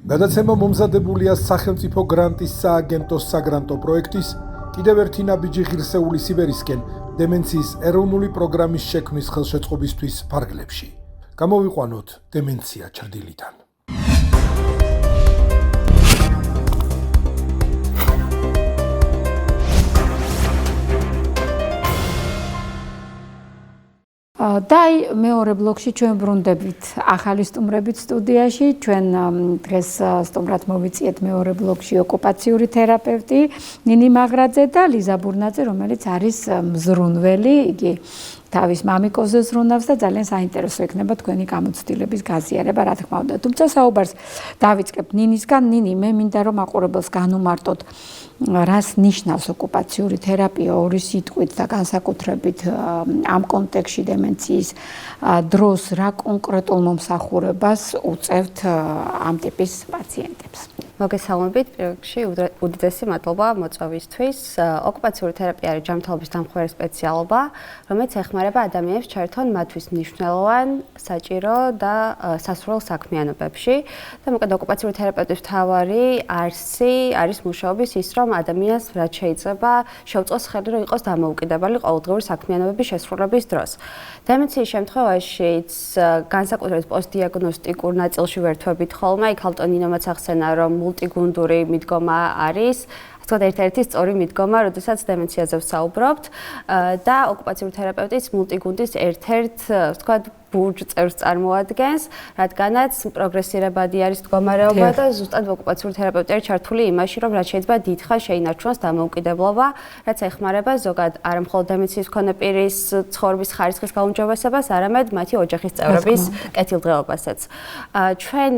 გადაცემა მომზადებულია სახელმწიფო გრანტის სააგენტოს საგრანტო პროექტის კიდევ ერთი ნაბიჯი ღირსეული სიბერისკენ დემენციის ეროვნული პროგრამის შექმნის ხელშეწყობისთვის ფარგლებში. გამოვიყვანოთ დემენცია ჩრდილიდან. და მეორე ბლოკში ჩვენ ბრუნდებით ახალი სტუმრებით სტუდიაში. ჩვენ დღეს სტუმრად მოვიწიეთ მეორე ბლოკში ოკუპაციური თერაპევტი ნინი მაგრაძე და ლიზა ბურნაძე, რომელიც არის მზრუნველი. იგი თავის მამიკოზე ზრუნავს და ძალიან საინტერესო იქნება თქვენი გამოცდილების გაზიარება, რა თქმა უნდა. თუმცა საუბარს დავიწყებთ ნინისგან. ნინი, მე მინდა რომ მაყურებელს განუმარტოთ, რას ნიშნავს ოკუპაციური თერაპია ორი სიტყვით და განსაკუთრებით ამ კონტექსტში დემენციის დროს რა კონკრეტულ მომსახურებას უწევთ ამ ტიპის პაციენტებს? მოგესალმებით, პირველში უდიდესი მადლობა მოწვევისთვის. ოკუპაციური თერაპია არის ჯანმრთელობის დამხმარე სპეციალობა, რომელიც ეხმარება ადამიანებს ჩაერთონ მათთვის მნიშვნელოვან, საჭირო და სასურველ საქმიანობებში. და მოკლედ ოკუპაციური თერაპევტის მთავარი არსი არის მუშაობის ის, რომ ადამიანს რაც შეიძლება შეუწყოს ხელი, რომ იყოს დამოუკიდებელი ყოველდღიური საქმიანობების შესრულების დროს. დემენციის შემთხვევაშიც განსაკუთრებით პოსტდიაგნოსტიკურ ნაწილში ვერთვებით ხოლმე, იქ ალტონინომაც ახსენა, რომ მულტიგუნდური მიდგომა არის, ასე ვთქვათ, ერთ-ერთი სწორი მიდგომა, როდესაც დემენციაზე ვსაუბრობთ და ოკუპაციური თერაპევტის მულტიგუნდის ერთ-ერთ, ასე ვთქვათ, ბურჯ წევრს წარმოადგენს, რადგანაც პროგრესირებადი არის მდგომარეობა და ზუსტად ოკუპაციური თერაპევტი არის ჩართული იმაში, რომ რაც შეიძლება დიდხანს შეინარჩუნოს დამოუკიდებლობა, რაც ეხმარება ზოგადად არა მხოლოდ დემენციის მქონე პირის ცხოვრების ხარისხის გაუმჯობესებას, არამედ მათი ოჯახის წევრების კეთილდღეობასაც. ჩვენ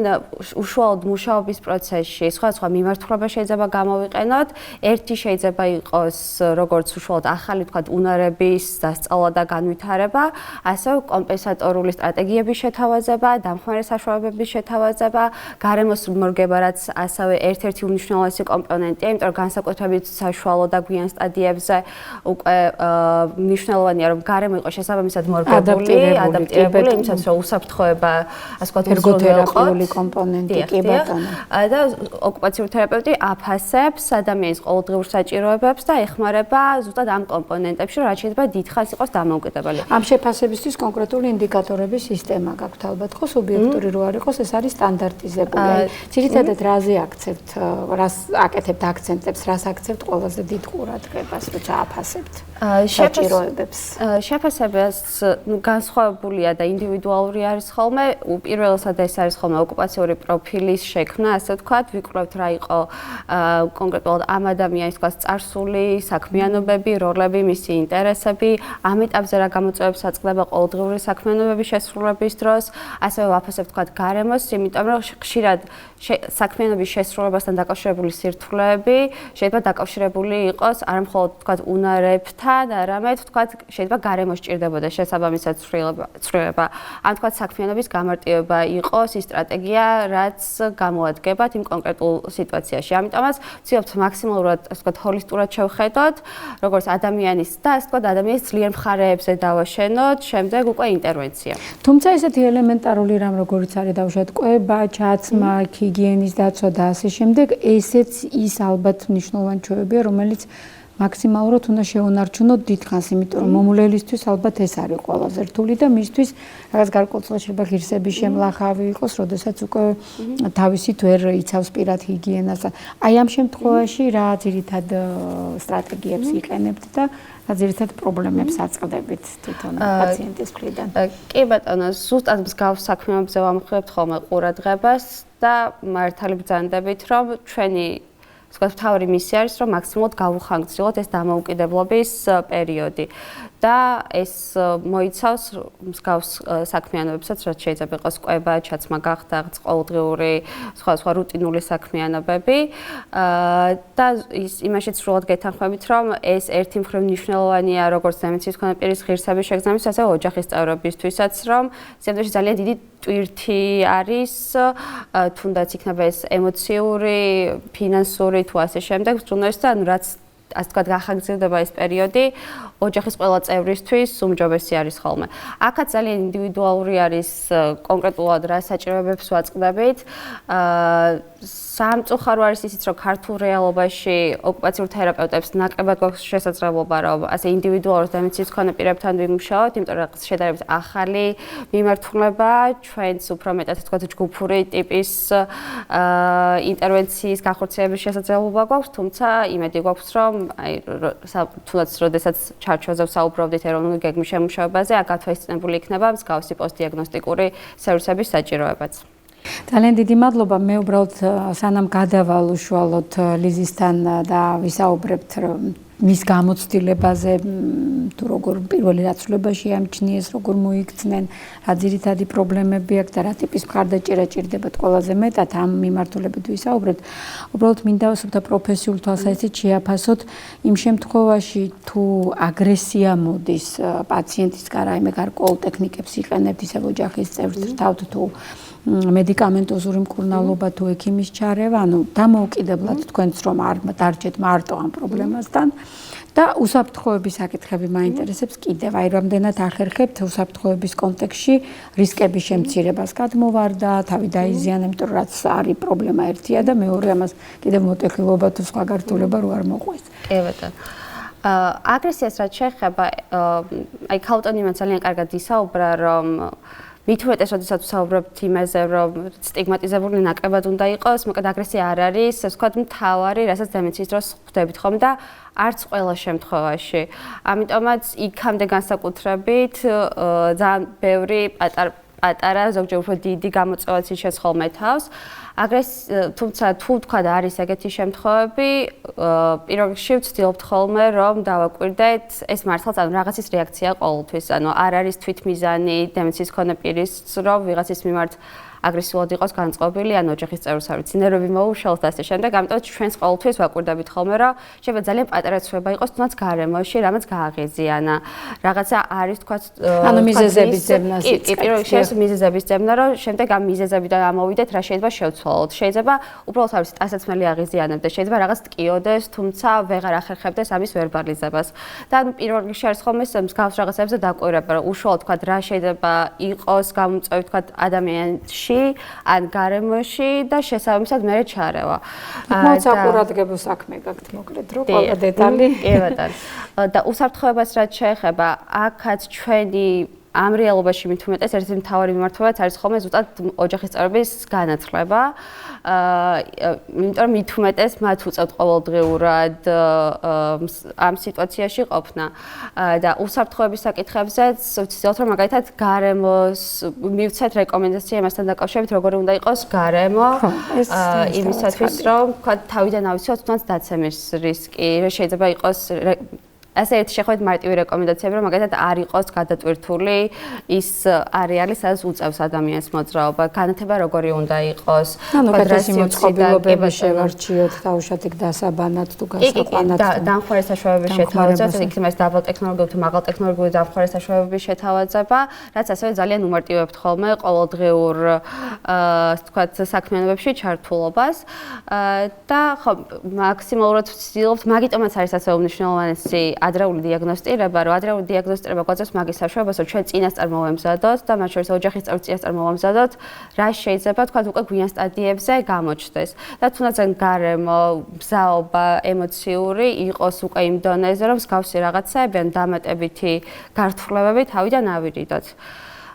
უშუალოდ მუშაობის პროცესში სხვადასხვა მიმართულება შეიძლება გამოვიყენოთ. ერთი შეიძლება იყოს როგორც უშუალოდ ახალი, თქვათ, უნარების დასწავლა და განვითარება, ასევე კომპენსატორული სტრატეგიების შეთავაზება, დამხმარე საშუალებების შეთავაზება, გარემოს მორგება, რაც ასევე ერთ-ერთი უმნიშვნელოვანესი კომპონენტია, იმიტომ რომ განსაკუთრებით საშუალო და გვიან სტადიებზე უკვე მნიშვნელოვანია, რომ გარემო იყოს შესაბამისად მორგებული, ადაპტირებული, იმისათვის რომ უსაფრთხოება, ასე ვთქვათ, ერგოთერაპიული კომპონენტი კი ბატონო. და ოკუპაციური თერაპევტი აფასებს ადამიანის ყოველდღიურ საჭიროებებს და ეხმარება ზუსტად ამ კომპონენტებში, რომ რაც შეიძლება დიდხანს იყოს დამოუკიდებელი. ამ შეფასებისთვის კონკრეტული ინდიკატორების სისტემა გაქვთ ალბათ ხო, სუბიექტური რო არ იყოს, ეს არის სტანდარტიზებული. ძირითადად რაზე აქცევთ, რას აკეთებთ აქცენტებს, რას აქცევთ ყველაზე დიდ ყურადღებას, როცა აფასებთ საჭიროებებს? შეფასებას განსხვავებულია და ინდივიდუალური არის ხოლმე. პირველად ეს არის ხოლმე ოკუპაციური პროფილის შექმნა, ასე ვთქვათ, ვიკვლევთ რა იყო კონკრეტულად ამ ადამიანის თქვა წარსული, საქმიანობები, როლები, მისი ინტერესები, ამ ეტაპზე რა გამოწვევებს აწყდება ყოველდღიური საქმიანობების შესრულების დროს, ასევე ვაფასებთ თქვა გარემოს, იმიტომ რომ ხშირად საქმიანობის შესრულებასთან დაკავშირებული სირთულეები შეიძლება დაკავშირებული იყოს არა მხოლოდ თქვა უნარებთან, არამედ თქვა შეიძლება გარემოს სჭირდებოდა შესაბამისად ცვლილება. ან თქვა საქმიანობის გამარტივება იყოს ის სტრატეგია, რაც გამოადგებათ იმ კონკრეტულ სიტუაციაში. ამიტომაც ვცდილობთ მაქსიმალურად, ასე ვთქვათ, ჰოლისტურად შევხედოთ, როგორც ადამიანის და ასე ვთქვათ, ადამიანის ძლიერ მხარეებზე დავაშენოთ, შემდეგ უკვე ინტერვენცია. თუმცა ესეთი ელემენტარული რამ როგორიც არის დავუშვათ კვება, ჩაცმა, ჰიგიენის დაცვა და ასე შემდეგ, ესეც ის ალბათ მნიშვნელოვანი ჩვევებია, რომელიც მაქსიმალურად უნდა შეუნარჩუნოთ დიდხანს, იმიტომ რომ მომვლელისთვის ალბათ ეს არის ყველაზე რთული და მისთვის რაღაც გარკვეულწილად შეიძლება ღირსების შემლახავი იყოს, როდესაც უკვე თავისით ვერ იცავს პირად ჰიგიენას. აი ამ შემთხვევაში რა ძირითად სტრატეგიებს იყენებთ და რა ძირითად პრობლემებს აწყდებით თვითონ პაციენტის მხრიდან? კი ბატონო, ზუსტად მსგავს საქმიანობებზე ვამხვილებთ ხოლმე ყურადღებას და მართალი ბრძანდებით, რომ ჩვენი მთავარი მისია არის, რომ მაქსიმალურად გავუხანგრძლივოთ ეს დამოუკიდებლობის პერიოდი. და ეს მოიცავს მსგავს საქმიანობებსაც, რაც შეიძლება იყოს კვება, ჩაცმა გახდაღ, ყოველდღიური სხვა რუტინული საქმიანობები. და იმაშიც სრულად გეთანხმებით, რომ ეს ერთი მხრივ მნიშვნელოვანია როგორც დემენციის მქონე პირის ღირსების შეგრძნებისთვის, ასევე ოჯახის წევრებისთვისაც, რომ სიამოვნებაში ძალიან დიდი ტვირთი არის, თუნდაც იქნება ეს ემოციური, ფინანსური თუ ასე შემდეგ, ზრუნვაში და რაც ასე ვთქვათ, გახანგრძლივდება ეს პერიოდი, ოჯახის ყველა წევრისთვის უმჯობესი არის ხოლმე. აქაც ძალიან ინდივიდუალური არის კონკრეტულად რა საჭიროებებს ვაწყდებით. სამწუხარო არის ისიც, რომ ქართულ რეალობაში ოკუპაციურ თერაპევტებს ნაკლებად გვაქვს შესაძლებლობა, რომ ასე ინდივიდუალურ დემენციის მქონე პირებთან ვიმუშაოთ, იმიტომ რომ შედარებით ახალი მიმართულება, ჩვენც უფრო მეტად თქვათ ჯგუფური ტიპის ინტერვენციის განხორციელების შესაძლებლობა გვაქვს, თუმცა იმედი გვაქვს, რომ აი თუნდაც როდესაც ჩარჩოზე ვსაუბრობდით ეროვნული გეგმის შემუშავებაზე, აქ გათვალისწინებული იქნება მსგავსი პოსტდიაგნოსტიკური სერვისების საჭიროებაც. ძალიან დიდი მადლობა. მე უბრალოდ სანამ გადავალ უშუალოდ ლიზისთან და ვისაუბრებთ მის გამოცდილებაზე, თუ როგორ პირველი რაცვლებაში ამჩნიეს, როგორ მოიქცნენ, რა ძირითადი პრობლემები აქვს და რა ტიპის მხარდაჭერა ჭირდებათ ყველაზე მეტად ამ მიმართულებით ვისაუბრებთ. უბრალოდ მინდა ვსვთა პროფესიულ თვალსაზრისით შეაფასოთ იმ შემთხვევაში, თუ აგრესია მოდის პაციენტისგან, რაიმე გარკვეულ ტექნიკებს იყენებთ, ისევ ოჯახის წევრს რთავთ თუ მედიკამენტოზური მკურნალობა თუ ექიმის ჩარევა, ანუ დამოუკიდებლად თქვენც რომ არ დარჩეთ მარტო ამ პრობლემასთან და უსაფრთხოების საკითხები მაინტერესებს კიდევ, აი რამდენად ახერხებთ უსაფრთხოების კონტექსტში რისკების შემცირებას გადმოვარდა, თავი დაიზიანა, იმიტომ რომ რაც არის პრობლემა ერთია და მეორე ამას კიდევ მოტეხილობა თუ სხვა გართულება რო არ მოყვეს. კი ბატონო. აგრესიას რაც შეეხება, აი ქალტონიმან ძალიან კარგად ისაუბრა, რომ მით უმეტეს, როდესაც ვსაუბრობთ იმაზე, რომ სტიგმატიზებული ნაკლებად უნდა იყოს, მოკლედ აგრესია არ არის, ასე ვთქვათ, მთავარი, რასაც დემენციის დროს ხვდებით ხომ და არც ყველა შემთხვევაში. ამიტომაც იქამდე განსაკუთრებით ძალიან ბევრი პატარა, ზოგჯერ უფრო დიდი გამოწვევაც იჩენს ხოლმე თავს. თუმცა თუ თქვა არის ეგეთი შემთხვევები, პირველ რიგში ვცდილობთ ხოლმე რომ დავაკვირდეთ ეს მართლაც ანუ რაღაცის რეაქცია ყოველთვის, ანუ არ არის თვითმიზანი დემენციის მქონე პირის რომ ვიღაცის მიმართ აგრესიულად იყოს განწყობილი, ან ოჯახის წევრს არ ვიცი, ნერვები მოუშალოს და ასე შემდეგ. ამიტომ ჩვენს ყოველთვის ვაკვირდებით ხოლმე, რომ შეიძლება ძალიან პატარა ცვება იყოს, თუნდაც გარემოში, რამაც გააღიზიანა. რაღაცა არის თქვათ, ანუ მიზეზების ძებნას კი, პირველ რიგში ეს მიზეზების ძებნა, რომ შემდეგ ამ მიზეზებიდან ამოვიდეთ, რა შეიძლება შევცვალოთ. შეიძლება უბრალოდ არის ტანსაცმელი აღიზიანებდეს, შეიძლება რაღაც ტკიოდეს, თუმცა ვეღარ ახერხებდეს ამის ვერბალიზებას. და ანუ პირველ რიგში არის ხოლმე მსგავს რაღაცებზე დაკვირვება, რომ უშუალოდ თქვათ რა შეიძლება იყოს გამომწვევი თქვათ ადამიანში ან გარემოში და შესაბამისად მე ჩარევა. მოწაკურადგებო საქმე გაქვთ მოკლედ რო ყველა დეტალი. კი ბატონო. და უსაფრთხოებას რაც შეეხება, აქაც ჩვენი ამ რეალობაში მით უმეტეს ერთი მთავარი მიმართულებაც არის ხოლმე ზუსტად ოჯახის წევრების განათლება. იმიტომ რომ მით უმეტეს მათ უწევთ ყოველდღიურად ამ სიტუაციაში ყოფნა. და უსაფრთხოების საკითხებზეც ვცდილობთ რომ მაგალითად გარემოს მივცეთ რეკომენდაცია იმასთან დაკავშირებით, როგორი უნდა იყოს გარემო. იმისათვის რომ თქვა თავიდან ავიცოთ თუნდაც დაცემის რისკი, შეიძლება იყოს ასე ერთი შეხვედრით მარტივი რეკომენდაციები, რომ მაგალითად არ იყოს გადატვირთული ის არეალი, სადაც უწევს ადამიანს მოძრაობა, განათება როგორი უნდა იყოს, კვადრატი მოწყობილობები შევარჩიოთ, დაუშვათ იქ დასაბანად თუ გასაყვანად. დამხმარე საშუალებების შეთავაზება, იქნება ეს დაბალ ტექნოლოგიურ თუ მაღალ ტექნოლოგიურ დამხმარე საშუალებების შეთავაზება, რაც ასევე ძალიან უმარტივებთ ხოლმე ყოველდღიურ თქვათ საქმიანობებში ჩართულობას და ხო მაქსიმალურად ვცდილობთ, მაგიტომაც არის ასე უმნიშვნელოვანესი ადრეული დიაგნოსტირება, რომ ადრეული დიაგნოსტირება გვაძლევს მაგის საშუალებას, რომ ჩვენ წინასწარ მოვემზადოთ და მათ შორის ოჯახის წევრს წინასწარ მოვემზადოთ, რა შეიძლება თქვა უკვე გვიან სტადიებზე გამოჩნდეს. და თუნდაც გარემო, მზაობა, ემოციური იყოს უკვე იმ დონეზე, რომ მსგავსი რაღაცაები ან დამატებითი გართვლებები თავიდან ავირიდოთ.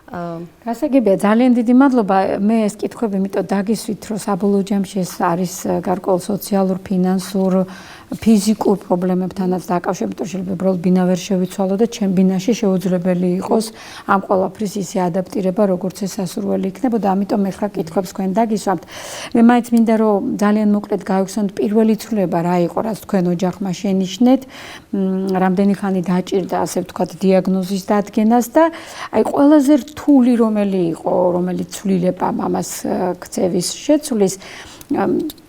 გასაგებია, ძალიან დიდი მადლობა. მე ეს კითხვები იმიტომ დაგისვით, რომ საბოლოო ჯამში ეს არის გარკვეულ სოციალურ, ფინანსურ, ფიზიკურ პრობლემებთანაც დაკავშირებით, შეიძლება უბრალოდ ბინა ვერ შევიცვალო და ჩემ ბინაში შეუძლებელი იყოს ამ ყველაფრის ისე ადაპტირება, როგორც ეს სასურველი იქნებოდა. ამიტომ ეხლა კითხვებს თქვენ დაგისვამთ. მე მაინც მინდა რომ ძალიან მოკლედ გავიხსენოთ პირველი ცვლილება რა იყო, რაც თქვენ ოჯახმა შენიშნეთ, რამდენი ხანი დაჭირდა, ასე ვთქვათ, დიაგნოზის დადგენას და აი ყველაზე რთული რომელი იყო, რომელიც ცვლილება მამას ქცევის შეცვლის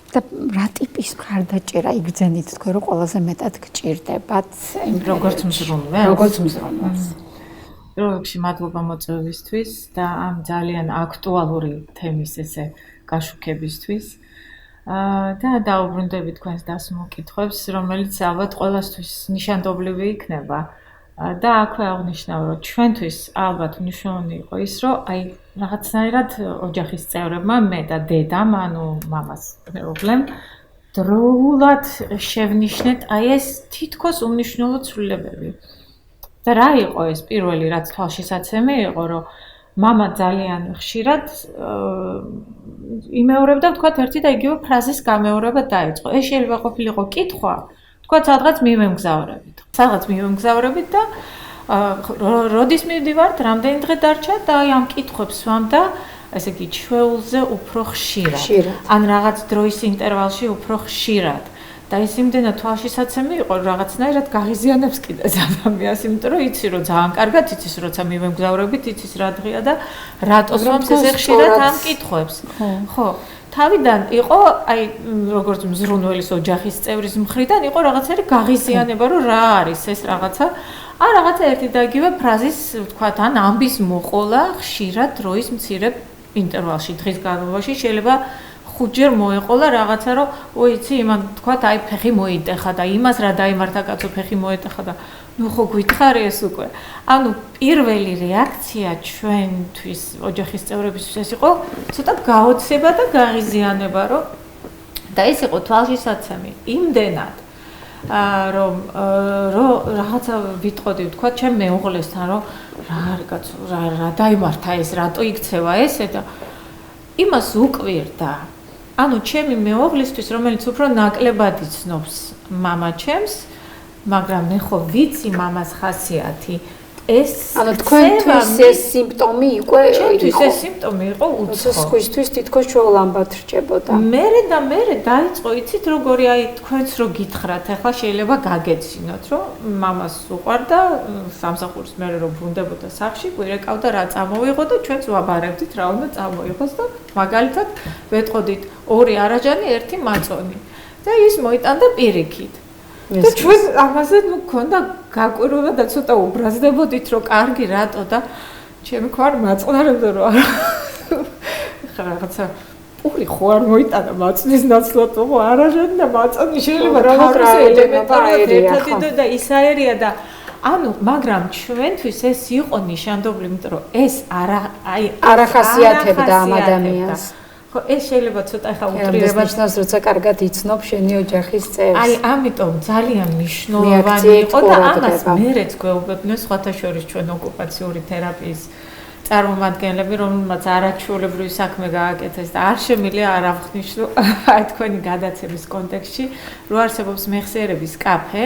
და რა ტიპის მხარდაჭერა იგრძენით თქვენ რომ ყველაზე მეტად გჭირდებათ როგორც მზრუნველს? როგორც მზრუნველს. პირველ რიგში მადლობა მოწვევისთვის და ამ ძალიან აქტუალური თემის ესე გაშუქებისთვის. და დაუბრუნდები თქვენს დასმულ კითხვებს, რომელიც ალბათ ყველასთვის ნიშანდობლივი იქნება. და აქვე აღნიშნავ, რომ ჩვენთვის ალბათ მნიშვნელოვანი იყო ის, რომ აი რაღაცნაირად ოჯახის წევრებმა, მე და დედამ, ანუ მამას მეუღლემ, დროულად შევნიშნეთ აი ეს თითქოს უმნიშვნელო ცვლილებები. და რა იყო ეს პირველი, რაც თვალშისაცემი იყო, რომ მამა ძალიან ხშირად იმეორებდა, ვთქვათ, ერთი და იგივე ფრაზის გამეორება დაიწყო. ეს შეიძლება ყოფილიყო კითხვა, ვთქვათ, სადღაც მივემგზავრებით. და როდის მივდივართ, რამდენი დღე დარჩა და აი ამ კითხვებს ვამდა, ესე იგი, ჩვეულზე უფრო ხშირად. ან რაღაც დროის ინტერვალში უფრო ხშირად. და ის იმდენად თვალშისაცემი იყო, რომ რაღაცნაირად გაღიზიანებს კიდეც ადამიანს, იმიტომ რომ იცი, რომ ძალიან კარგად იცის, როცა მივემგზავრებით, იცის რა დღეა და რატოს ვამს ესე ხშირად ამ კითხვებს. ხო. თავიდან იყო, აი, როგორც მზრუნველის ოჯახის წევრის მხრიდან იყო რაღაცა გაღიზიანება, რომ რა არის ეს რაღაცა. ან რაღაცა ერთი და იგივე ფრაზის, ვთქვათ, ან ამბის მოყოლა ხშირად დროის მცირე ინტერვალში, დღის განმავლობაში შეიძლება 5 ჯერ მოეყოლა რაღაცა, რომ ოიცი, იმან ვთქვათ, აი ფეხი მოიტეხა და იმას რა დაიმართა კაცო ფეხი მოეტეხა და ნუ ხო გითხარი ეს უკვე. ანუ პირველი რეაქცია ჩვენთვის ოჯახის წევრებისთვის ეს იყო ცოტა გაოცება და გაღიზიანება, რომ და ეს იყო თვალშისაცემი იმდენად რომ რაღაცა ვიტყოდი, ვთქვათ, ჩემ მეუღლესთან, რომ რა არის კაცო, რა დაიმართა ეს, რატო იქცევა ესე და იმას უკვირდა. ანუ ჩემი მეუღლისთვის, რომელიც უფრო ნაკლებად იცნობს მამა ჩემს, მაგრამ მე ხო ვიცი მამას ხასიათი. ეს ანუ თქვენთვის ეს სიმპტომი იყო? ჩემთვის ეს სიმპტომი იყო უცხო. სხვისთვის თითქოს ჩვეულამბად რჩებოდა. მერე დაიწყო, იცით როგორი აი თქვენც რო გითხრათ, ახლა შეიძლება გაგეცინოთ, რომ მამას უყვარდა სამსახურის მერე რო ბრუნდებოდა სახლში, გვირეკავდა რა წამოვიღო და ჩვენც ვაბარებდით რა უნდა წამოიღოს და მაგალითად ვეტყოდით 2 არაჯანი, 1 მაწონი. და ის მოიტანდა პირიქით. და ჩვენ ამაზე ნუ გქონდა გაკვირვება და ცოტა უბრაზდებოდით, რომ კარგი რატო და ჩემი ხო არ მაწყნარებდა რომ ხა რაღაცა პური ხო არ მოიტანა მაწნის ნაცვლად ხო არაჟანი და მაწონი შეიძლება რაღაც ელემენტარულად და ისაერია და ანუ მაგრამ ჩვენთვის ეს იყო ნიშანდობლივ, იმიტომ რომ ეს არ ახასიათებდა ამ ადამიანს. ხო, ეს შეიძლება ცოტა ხა უტრირება ნიშნავს, როცა კარგად იცნობ შენი ოჯახის წევრს. აი, ამიტომ ძალიან მნიშვნელოვანი იყო და ამას მერეც გვეუბნებდნენ სხვათა შორის ჩვენ ოკუპაციური თერაპიის წარმომადგენლები, რომელმაც არაჩვეულებრივი საქმე გააკეთეს და არ შემიძლია არ აღნიშნო აი თქვენი გადაცემის კონტექსტში, რომ არსებობს მეხსიერების კაფე,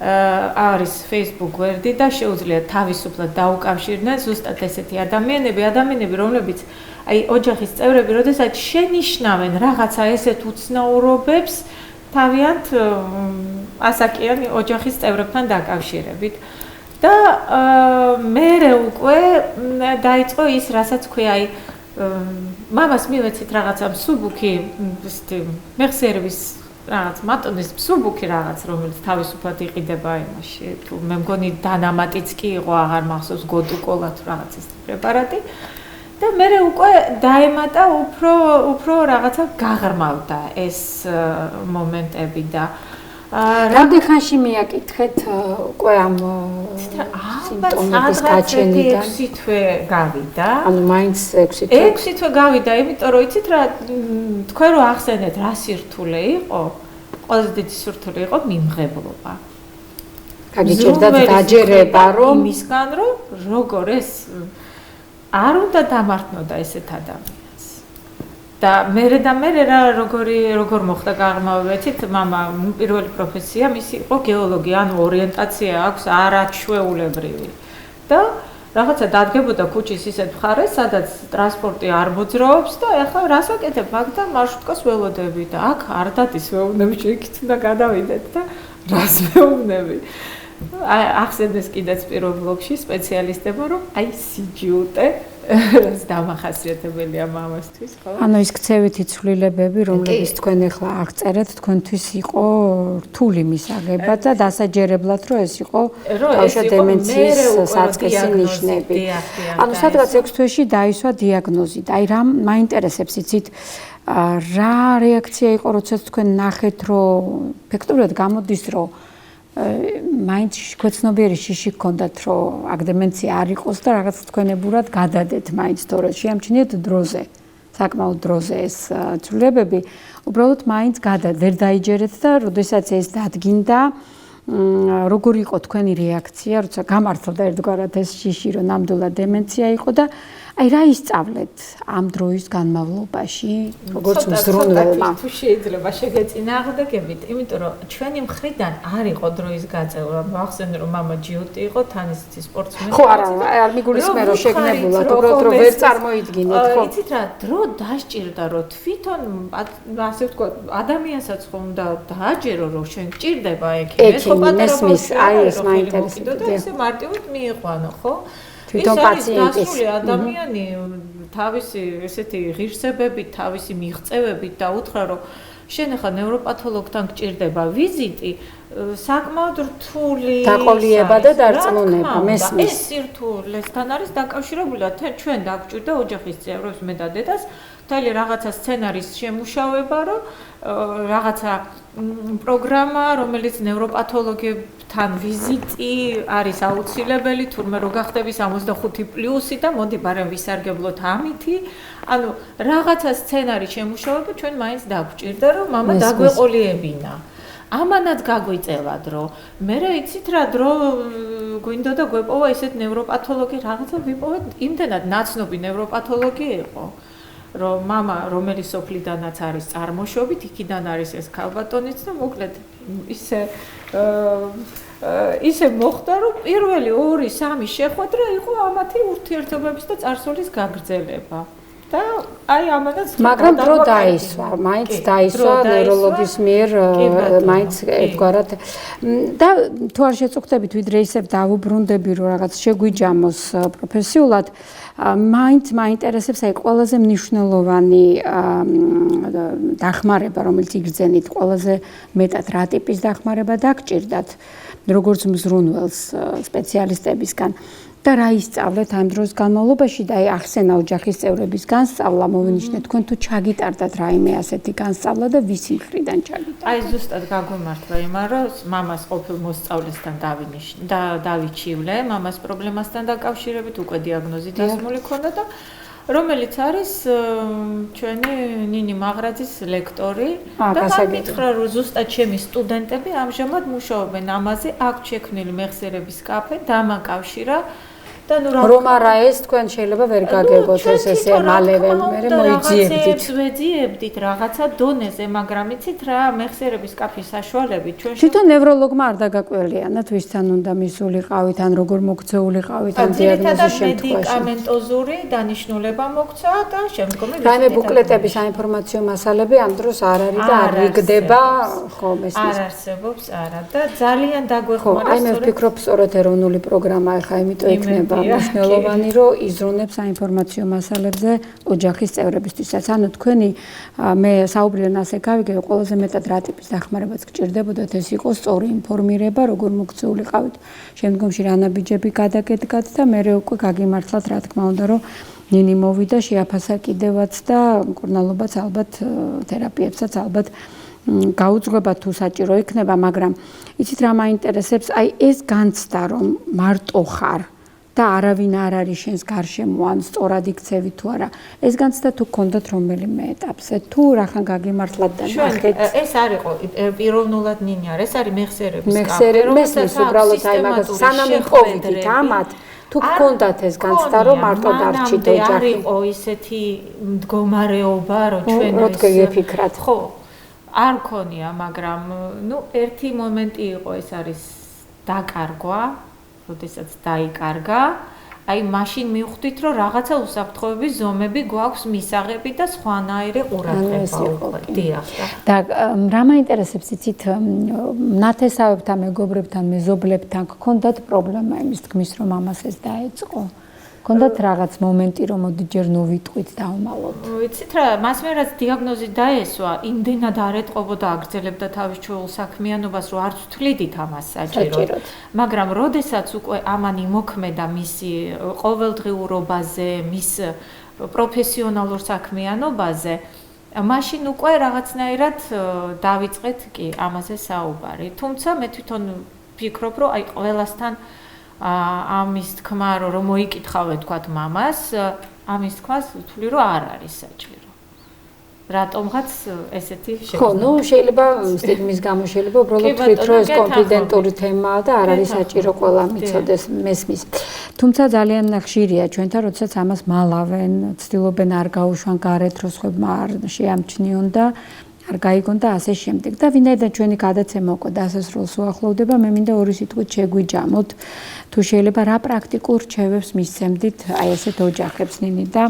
არის Facebook გვერდი და შეუძლია თავისუფლად დაუკავშირდნენ ზუსტად ესეთი ადამიანები, რომლებიც აი ოჯახის წევრები, როდესაც შენიშნავენ რაღაცა ესეთ უცნაურობებს თავიანთ ასაკიანი ოჯახის წევრებთან დაკავშირებით. და მერე უკვე დაიწყო ის, რასაც ქვია, აი მამას მივეცით რაღაცა მსუბუქი, მეხსიერების რაღაც მატონის მსუბუქი რაღაც, რომელიც თავისუფლად იყიდება იმაში. თუ მე მგონი დანამატიც კი იყო, აღარ მახსოვს გოდუკოლა თუ რაღაც ეს პრეპარატი. და მერე უკვე დაემატა უფრო რაღაცა გაღრმავდა ეს მომენტები და რამდენ ხანში მიაკითხეთ უკვე ამ სიმპტომების გაჩენიდან? 6 თვე გავიდა. ანუ მაინც 6 თვე. 6 თვე გავიდა, იმიტომ რომ იცით რა, თქვენ რო ახსენეთ რა სირთულე იყო, ყველაზე დიდი სირთულე იყო მიმღებლობა. გაგიჭირდათ დაჯერება, რომ იმისგან რომ როგორ ეს არ უნდა დამართნოდა ესეთ ადამიანს. და მერე რა როგორ მოხდა გაღრმავება, იცით, მამა პირველი პროფესია მისი იყო გეოლოგი, ანუ ორიენტაცია აქვს არაჩვეულებრივი. და რაღაცა დადგებოდა ქუჩის ისეთ მხარეს, სადაც ტრანსპორტი არ მოძრაობს და ეხლა რას ვაკეთებ, აქ და მარშრუტკას ველოდები და აქ არ დადის ვეუბნები, შეიძლება უნდა გადავიდეთ და რას ვეუბნები. ახსენეს კიდეც პირველ ბლოგში სპეციალისტებმა, რომ აი სიჯუტე რაც დამახასიათებელია მამასთვის, ხო? ანუ ის ქცევითი ცვლილებები, რომლებიც თქვენ ახლა აღწერეთ, თქვენთვის იყო რთული მისაღება და დასაჯერებლად, რომ ეს იყო ბავშვა დემენციის საწყისი ნიშნები. ანუ სადღაც 6 თვეში დაისვა დიაგნოზი და აი რა მაინტერესებს იცით რა რეაქცია იყო, როდესაც თქვენ ნახეთ, რომ ფაქტობრივად გამოდის, რომ მაინც ქვეცნობიერი შიში გქონდათ, რომ აქ დემენცია არ იყოს და რაღაც თქვენებურად გადადეთ მაინც თორე შეამჩნიეთ დროზე, საკმაოდ დროზე ეს ცვლილებები, უბრალოდ მაინც ვერ დაიჯერეთ და როდესაც ეს დადგინდა, როგორი იყო თქვენი რეაქცია, როცა გამართლდა ერთგვარად ეს შიში, რომ ნამდვილად დემენცია იყო და აი რა ისწავლეთ ამ დროის განმავლობაში, როგორც მზრუნველმა? თუ შეიძლება შეგეწინააღმდეგებით, იმიტომ რომ ჩვენი მხრიდან არ იყო დროის გაწევა. მახსენე რომ მამა ჯიუტი იყო, თანისწინი სპორტსმენი. ხო, არ მიგულისხმე რომ შეგნებულად, უბრალოდ რომ ვერ წარმოიდგინეთ, ხო. იცით რა, დრო დასჭირდა, რომ თვითონ ასე ვთქვათ, ადამიანსაც ხო უნდა დააჯერო, რომ შენ გჭირდება ექიმი, ხო მესმის, აი ეს მაინტერესებდა და ესე მარტივად მიიყვანო, ხო? თვითონ პაციენტის დასული ადამიანი თავისი ესეთი ღირსებებით, თავისი მიღწევებით და უთხრა რომ შენ ახლა ნევროპათოლოგთან გჭირდება ვიზიტი, საკმაოდ რთული დაყოლიება და დარწმუნება, მესმის. ეს სირთულესთან არის დაკავშირებული, ჩვენ დაგჭირდა ოჯახის წევრებს, მე და დედას, მთელი რაღაცა სცენარის შემუშავება, რომ რაღაცა პროგრამა, რომელიც ნევროპათოლოგებთან ვიზიტი არის აუცილებელი, თურმე რო გახდები 65+ და მოდი ბარემ ვისარგებლოთ ამითი. ანუ რაღაცა სცენარი შემუშავება ჩვენ მაინც დაგჭირდა, რომ მამა დაგვეყოლიებინა. ამანაც გაგვიწევად, რომ მე იცით რა დრო გვინდოდა გვეპოვა ესეთ ნევროპათოლოგი, რაღაცა ვიპოვეთ, იმდენად ნაცნობი ნევროპათოლოგი იყო. რომ მამა რომელი სოფლიდანაც არის წარმოშობით, იქიდან არის ეს ქალბატონიც და მოკლედ ისე მოხდა, რომ პირველი 2-3 შეხვედრა იყო ამათი ურთიერთობების და წარსულის გაგრძელება. და აი ამანაც მაგრამ დრო დაისვა, მაინც დაისვა ნევროლოგის მიერ, მაინც ერთგვარად და თუ არ შეწუხდებით, ვიდრე ისევ დავუბრუნდები, რომ რაღაც შეგვიჯამოს პროფესიულად, მაინც მაინტერესებს აი ყველაზე მნიშვნელოვანი დახმარება, რომელიც იგრძენით, ყველაზე მეტად რა ტიპის დახმარება დაგჭირდათ, როგორც მზრუნველს სპეციალისტებისგან. და რა ისწავლეთ ამ დროს განმავლობაში და აი ახსენა ოჯახის წევრების განსწავლა, მოვინიშნეთ თქვენ თუ ჩაგიტარდათ რაიმე ასეთი განსწავლა და ვისი მხრიდან ჩაგიტარდათ? აი ზუსტად გაგვემართლა იმან, რომ მამას ყოფილ მოსწავლესთან დავიჩივლე, მამას პრობლემასთან დაკავშირებით უკვე დიაგნოზი დასმული ქონდა და რომელიც არის ჩვენი ნინი მაღრაძის ლექტორი და მითხრა რომ ზუსტად ჩემი სტუდენტები ამჟამად მუშაობენ ამაზე, აქვს შექმნილი მეხსიერების კაფე, დამაკავშირა რომ არა ეს თქვენ შეიძლება ვერ გაგებოთ ესე მალევე მე მოიძიებდით. ვეძიებდით რაღაცა დონეზე, მაგრამ იცით რა, მეხსიერების კაფის საშუალებით ჩვენ თვითონ ნევროლოგმა არ დაგაკველიანათ, ვისთან უნდა მისულიყავით, ან როგორ მოგცეულიყავით ამ დიაგნოზის შემთხვევაში. მედიკამენტოზური დანიშნულება მოგცა და შემდგომი რაიმე ბუკლეტების საინფორმაციო მასალები ამ დროს არ არის და არ იგდება, ხო, მესმის. არ არსებობს, არა და ძალიან დაგვეხმარა. აი მე ვფიქრობ, სწორედ ეროვნული პროგრამა ახლა იმიტომ იქნება მნიშვნელოვანი, რომ იზრუნებს საინფორმაციო მასალებზე ოჯახის წევრებისთვისაც. ანუ თქვენი მე საუბრიდან ასე გავიგე, რომ ყველაზე მეტად რა ტიპის დახმარებაც გჭირდებოდათ, ეს იყო სწორი ინფორმირება, როგორ მოგწეულიყავით, შემდგომში რა ნაბიჯები გადაგედგათ და მე უკვე გაგიმართლათ, რა თქმა უნდა, რომ ნინი მოვიდა, შეაფასა კიდევაც და მკურნალობაც ალბათ თერაპიებსაც ალბათ გაუძღვება თუ საჭირო იქნება, მაგრამ იცით რა მაინტერესებს, აი ეს განცდა, რომ მარტო ხარ და არავინ არ არის შენს გარშემო, ან სწორად იქცევი თუ არა. ეს განცდა თუ გქონდათ რომელიმე ეტაპზე, თუ რახან გაგიმართლათ და ნახეთ. ეს არ იყო პიროვნულად ნინი არ, ეს არის მეხსიერების კაფე. მესმის უბრალოდ აი მაგას სანამ იპოვიდით ამათ, თუ გქონდათ ეს განცდა, რომ მარტო დარჩით ოჯახი. არ იყო ისეთი მდგომარეობა, რომ ჩვენ რო გეფიქრათ. ხო. არ მქონია, მაგრამ ნუ ერთი მომენტი იყო, ეს არის დაკარგვა, როდესაც დაიკარგა, აი მაშინ მივხვდით, რომ რაღაცა უსაფრთხოების ზომები გვაქვს მისაღები და სხვანაირი ყურადღება უკვე. დიახ. და რა მაინტერესებს იცით, ნათესავებთან, მეგობრებთან, მეზობლებთან გქონდათ პრობლემა იმის თქმის, რომ ამას ეს დაეწყო? გქონდათ რაღაც მომენტი, რომ მოდი ჯერ ნუ ვიტყვით დავმალოთ. ვიცით რა, მას მე რაც დიაგნოზი დაესვა, იმდენად არ ეტყობოდა, აგრძელებდა თავის ჩვეულ საქმიანობას, რომ არც ვთვლიდით ამას საჭიროდ. მაგრამ როდესაც უკვე ამან იმოქმედა მისი ყოველდღიურობაზე, მის პროფესიონალურ საქმიანობაზე, მაშინ უკვე რაღაცნაირად დავიწყეთ კი ამაზე საუბარი. თუმცა მე თვითონ ვფიქრობ, რომ აი ყველასთან ამის თქმა რომ მოიკითხავე თქვათ მამას, ამის თქმას ვთვლი რომ არ არის საჭირო. რატომღაც ესეთი ხო, ნუ შეიძლება სტიგმის გამო შეიძლება უბრალოდ თვით რომ ეს კონფიდენტური თემაა და არ არის საჭირო ყველა მიცოდეს მესმის. თუმცა ძალიან ხშირია ჩვენთან, როდესაც ამას მალავენ, ცდილობენ არ გაუშვან გარეთ, რომ სხვებმა არ შეამჩნიონ და არ გაიგონ და ასე შემდეგ. და ვინაიდან ჩვენი გადაცემა უკვე დასასრულს უახლოვდება, მე მინდა ორი სიტყვით შეგვიჯამოთ, თუ შეიძლება რა პრაქტიკულ რჩევებს მისცემდით აი ესეთ ოჯახებს ნინი და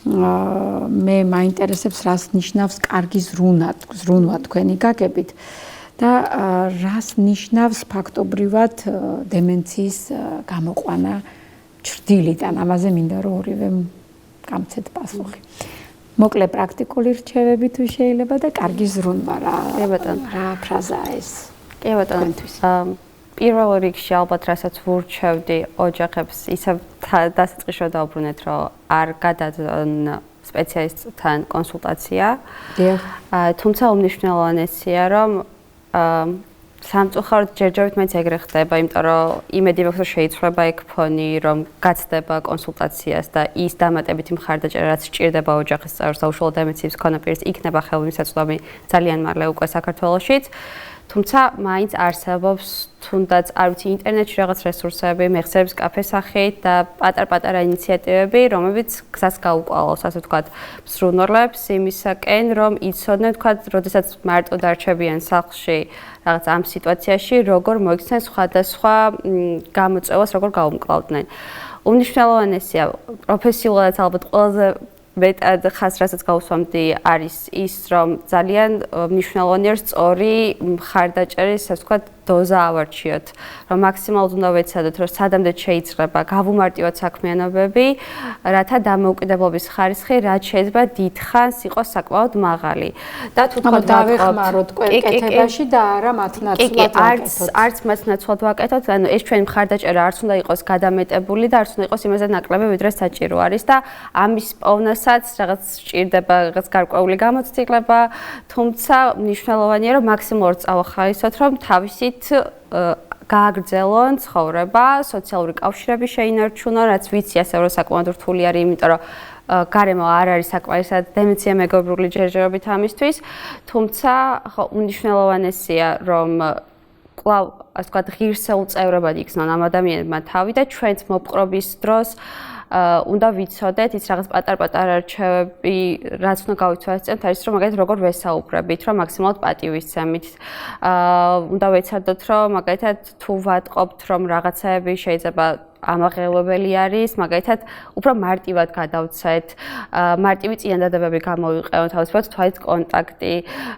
მე მაინტერესებს რას ნიშნავს კარგი ზრუნვა თქვენი გაგებით და რას ნიშნავს ფაქტობრივად დემენციის გამოყვანა ჩრდილიდან. ამაზე მინდა რომ ორივე გამცეთ პასუხი. მოკლე პრაქტიკული რჩევები თუ შეიძლება და კარგი ზრუნვა რა ფრაზაა ეს? კი ბატონო. პირველ რიგში ალბათ რასაც ვურჩევდი ოჯახებს ისევ დასაწყისში დავბრუნეთ რომ არ გადადონ სპეციალისტთან კონსულტაცია. დიახ. თუმცა უმნიშვნელოვანესია რომ სამწუხაროდ ჯერჯერობით მეც ეგრე ხდება, იმიტომ რომ იმედი მაქვს რომ შეიცვლება ეგ ფონი, რომ გაცდება კონსულტაციას და ის დამატებითი მხარდაჭერა რაც სჭირდება ოჯახის წევრს და უშუალოდ დემენციის მქონე პირს იქნება ხელმისაწვდომი ძალიან მალე უკვე საქართველოშიც. თუმცა მაინც არსებობს თუნდაც არ ვიცი ინტერნეტში რაღაც რესურსები, მეხსიერების კაფეს სახით და პატარ-პატარა ინიციატივები, რომლებიც გზას გაუკვალავს, ასე ვთქვათ, მსრუნველებს იმისაკენ, რომ იცოდნენ, ვთქვათ, როდესაც მარტო დარჩებიან სახლში რაღაც ამ სიტუაციაში, როგორ მოიქცნენ სხვადასხვა გამოწვევას, როგორ გაუმკლავდნენ. უმნიშვნელოვანესია პროფესიულად ალბათ ყველაზე მეტად ხას რასაც გავუსვამდი არის ის, რომ ძალიან მნიშვნელოვანია სწორი მხარდაჭერის, ასე ვთქვათ, დოზა ავარჩიოთ, რომ მაქსიმალურად უნდა ვეცადოთ, რომ სადამდე შეიძლება გავუმარტივოთ საქმიანობები, რათა დამოუკიდებლობის ხარისხი რაც შეიძლება დიდხანს იყოს საკმაოდ მაღალი. და თუ თქვა დავეხმაროთ კეთებაში და არა მათ ნაცვლად ვაკეთოთ. არც მათ ნაცვლად ვაკეთოთ, ანუ ეს ჩვენი მხარდაჭერა არც უნდა იყოს გადამეტებული და არც უნდა იყოს იმაზე ნაკლები, ვიდრე საჭირო არის და ამის პოვნასაც რაღაც სჭირდება, რაღაც გარკვეული გამოცდილება, თუმცა მნიშვნელოვანია, რომ მაქსიმალურად წავახალისოთ, რომ თავისი გააგრძელონ ცხოვრება, სოციალური კავშირები შეინარჩუნონ, რაც ვიცი ასე რომ საკმაოდ რთული არის, იმიტომ რომ გარემო არ არის საკმარისად დემენცია მეგობრული ჯერჯერობით ამისთვის, თუმცა ხო უნიშნელოვანესია რომ კვლავ ასე ვთქვათ ღირსეულ წევრებად იქნონ ამ ადამიანებმა თავი და ჩვენც მოპყრობის დროს უნდა ვიცოდეთ ის რაღაც პატარ-პატარა რჩევები, რაც უნდა გავიცვალოთ, არის რომ მაგალითად როგორ ვესაუბრებით, რომ მაქსიმალურად პატივისცემით. უნდა ვეცადოთ, რომ მაგალითად თუ ვატყობთ, რომ რაღაცაები შეიძლება ამაღელვებელი არის, მაგალითად უფრო მარტივად გადავცეთ, მარტივი წინადადებები გამოვიყენოთ, თავისუფლად თვალით კონტაქტი,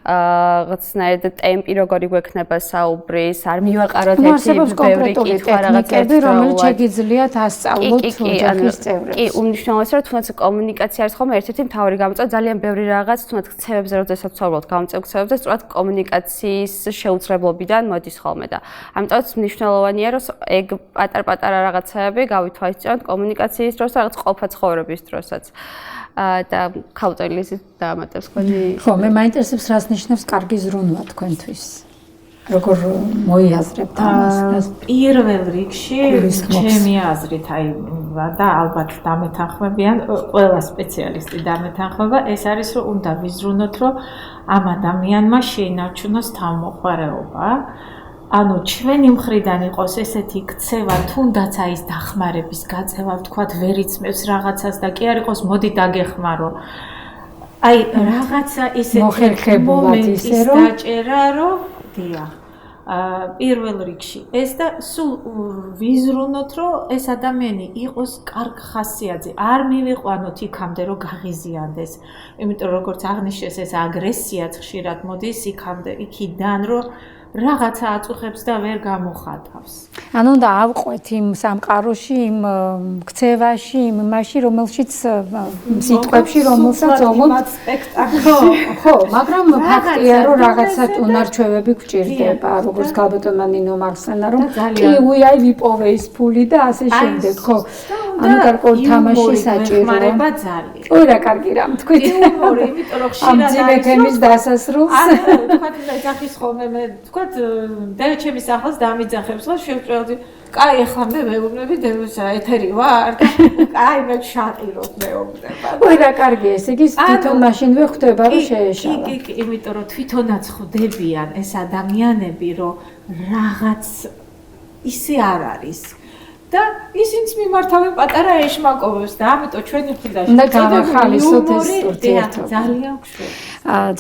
რაღაცნაირად ტემპი როგორი გვექნება საუბრის, არ მივაყაროთ ერთი ბევრი კითხვა რაღაც ერთდროულად, რომელიც შეგიძლიათ ასწავლოთ ოჯახის წევრებს. კი, უმნიშვნელოვანესია, რომ თუნდაც კომუნიკაცია არის ხოლმე ერთ-ერთი მთავარი გამოწვევა, ძალიან ბევრი რაღაც, თუნდაც ქცევებზე, როდესაც ვცხოვრობთ, გამომწვევ ქცევებზე, სწორად კომუნიკაციის შეუცვლებლობიდან მოდის ხოლმე და ამიტომაც მნიშვნელოვანია, რომ ეგ პატარ-პატარა რაღაც გავითვალისწინოთ კომუნიკაციის დროს და რაღაც ყოფა ცხოვრების დროსაც. და ქაუტელიზით დაამატებს თქვენი. ხო, მე მაინტერესებს რას ნიშნავს კარგი ზრუნვა თქვენთვის. როგორ მოიაზრებთ ამას? პირველ რიგში ჩემი აზრით, აი და ალბათ დამეთანხმებიან ყველა სპეციალისტი დამეთანხმება, ეს არის რომ უნდა ვიზრუნოთ, რომ ამ ადამიანმა შეინარჩუნოს თავმოყარეობა. ანუ ჩვენი მხრიდან იყოს ესეთი ქცევა, თუნდაც აი ეს დახმარების გაწევა, ვთქვათ, ვერ იწმევს რაღაცას და კი არ იყოს მოდი დაგეხმარო. აი რაღაცა ესეთი მომენტის დაჭერა, რომ დიახ. პირველ რიგში ეს და სულ ვიზრუნოთ, რომ ეს ადამიანი იყოს კარგ ხასიათზე, არ მივიყვანოთ იქამდე, რომ გაღიზიანდეს. იმიტომ როგორც აღნიშნეს, ეს აგრესიაც ხშირად მოდის იქამდე, იქიდან, რომ რაღაცა აწუხებს და ვერ გამოხატავს. ანუ უნდა ავყვეთ იმ სამყაროში, იმ ქცევაში, იმ მასში, რომელშიც სიტყვებში, რომელსაც ომოთ სპექტაკლი. ხო, მაგრამ ფაქტია, რომ რაღაცა უნარჩვევები გვჭირდება, როგორც გალბატონმა ნინო მახსენა, რომ კი უი აი ვიპოვე ის ფული და ასე შემდეგ, ხო. ანუ გარკვეული თამაში საჭიროა. ხმარება ძალიან. ой რა კარგი რამ თქვით. იუმორი, იმიტომ რომ ხშირად ამ თემის დასასრულს. ანუ თქვა ეძახის ხოლმე მე თქვა და ჩემის ახლოს დამიძახებს რა შევწევდი. კაი, ახლა მე მეუბნები ეთერი ვარ და კაი მე შაყიროთ მეუბნება. ой რა კარგი ეს იგი თვითონ მაშინვე ხვდება რომ შეეშალა. კი, იმიტომ რომ თვითონაც ხვდებიან ეს ადამიანები, რომ რაღაც ისე არ არის. და ისინიც მიმართავენ პატარა ეშმაკოვებს და ამიტომ ჩვენი მხრიდან უნდა გავახალისოთ ეს ურთიერთობა. ძალიან ხშირი.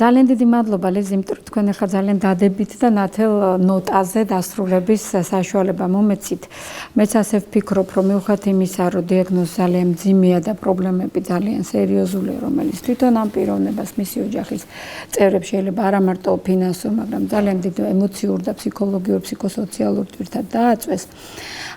ძალიან დიდი მადლობა ლიზი, იმიტომ რომ თქვენ ახლა ძალიან დადებით და ნათელ ნოტაზე დასრულების საშუალება მომეცით. მეც ასე ვფიქრობ, რომ მიუხედავად იმისა, რომ დიაგნოზი ძალიან მძიმეა და პრობლემები ძალიან სერიოზულია, რომელიც თვითონ ამ პიროვნებას, მისი ოჯახის წევრებს შეიძლება არა მარტო ფინანსურ, მაგრამ ძალიან დიდ ემოციურ და ფსიქოლოგიურ, ფსიქოსოციალურ ტვირთად დააწვეს.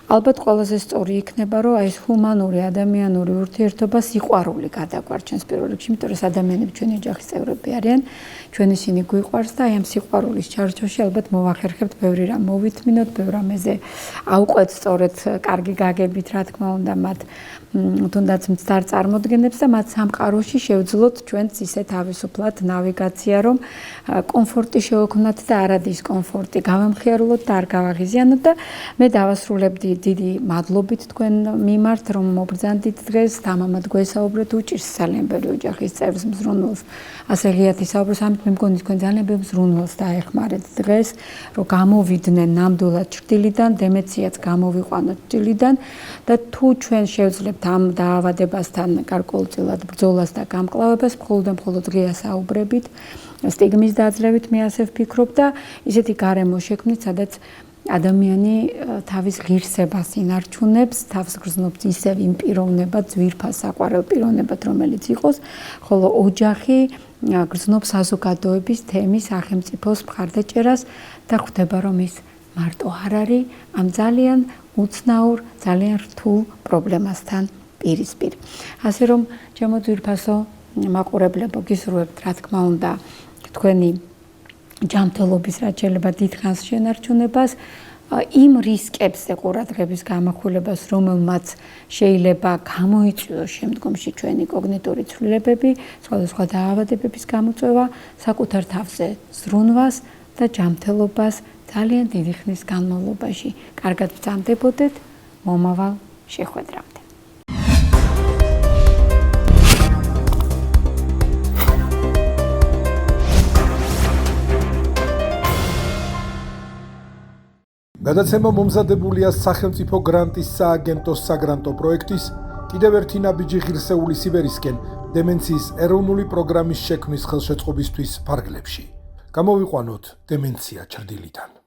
ალბათ ყველაზე სწორი იქნება, რომ ეს ჰუმანური ადამიანური ურთიერთობა სიყვარული გადაგვარჩენს პირველ რიგში, იმიტომ რომ ადამიანები ჩვენი ოჯახის წევრები არიან, ჩვენ ისინი გვიყვარს და აი ამ სიყვარულის ჩარჩოში ალბათ მოვახერხებთ ბევრი რამ მოვითმინოთ, ბევრ რამეზე აუყვეთ სწორედ კარგი გაგებით, რა თქმა უნდა, მათ თუნდაც მცდარ წარმოდგენებს და მათ სამყაროში შევძლოთ ჩვენც ისე თავისუფლად ნავიგაცია, რომ კომფორტი შევქვნათ და არა დისკომფორტი, გავამხიარულოთ და არ გავაღიზიანოთ და მე დავასრულებდი დიდი მადლობით თქვენ მიმართ, რომ მობრძანდით დღეს, თამამად გვესაუბრეთ, უჭირს ძალიან ბევრი ოჯახის წევრს მზრუნველს. ასე ღიად ისაუბროს, ამით მე მგონი თქვენ ძალიან ბევრ მზრუნველს დაეხმარეთ დღეს, რომ გამოვიდნენ ნამდვილად ჭრდილიდან, დემეციაც გამოვიყვანოთ ჭრდილიდან და თუ ჩვენ შევძლებთ ამ დაავადებასთან გარკვეულწილად ბრძოლას და გამკლავებას, მხოლოდ ღია საუბრებით, სტიგმის დაძლევით, მე ასე ვფიქრობ და ისეთი გარემო შექმნით, სადაც ადამიანი თავის ღირსებას ინარჩუნებს, თავს გრძნობს ისევ იმ პიროვნებად, ძვირფას საყვარელ პიროვნებად, რომელიც იყოს, ხოლო ოჯახი გრძნობს საზოგადოების თემის, სახელმწიფოს მხარდაჭერას და ხვდება, რომ ის მარტო არ არის ამ ძალიან უცნაურ, ძალიან რთულ პრობლემასთან პირისპირ. ასე რომ, ჩემო ძვირფასო მაყურებლებო, გისურვებთ, რა თქმა უნდა, თქვენი ჯანმრთელობის რაც შეიძლება დიდხანს შენარჩუნებას, იმ რისკებზე ყურადღების გამახვილებას, რომელმაც შეიძლება გამოიწვიოს შემდგომში ჩვენი კოგნიტური ცვლილებები, სხვადასხვა დაავადებების გამოწვევა, საკუთარ თავზე ზრუნვას და ჯანმრთელობას ძალიან დიდი ხნის განმავლობაში. კარგად ბრძანდებოდეთ, მომავალ შეხვედრამდე. გადაცემა მომზადებულია სახელმწიფო გრანტის სააგენტოს საგრანტო პროექტის კიდევ ერთი ნაბიჯი ღირსეული სიბერისკენ დემენციის ეროვნული პროგრამის შექმნის ხელშეწყობისთვის ფარგლებში. გამოვიყვანოთ დემენცია ჭრდილიდან.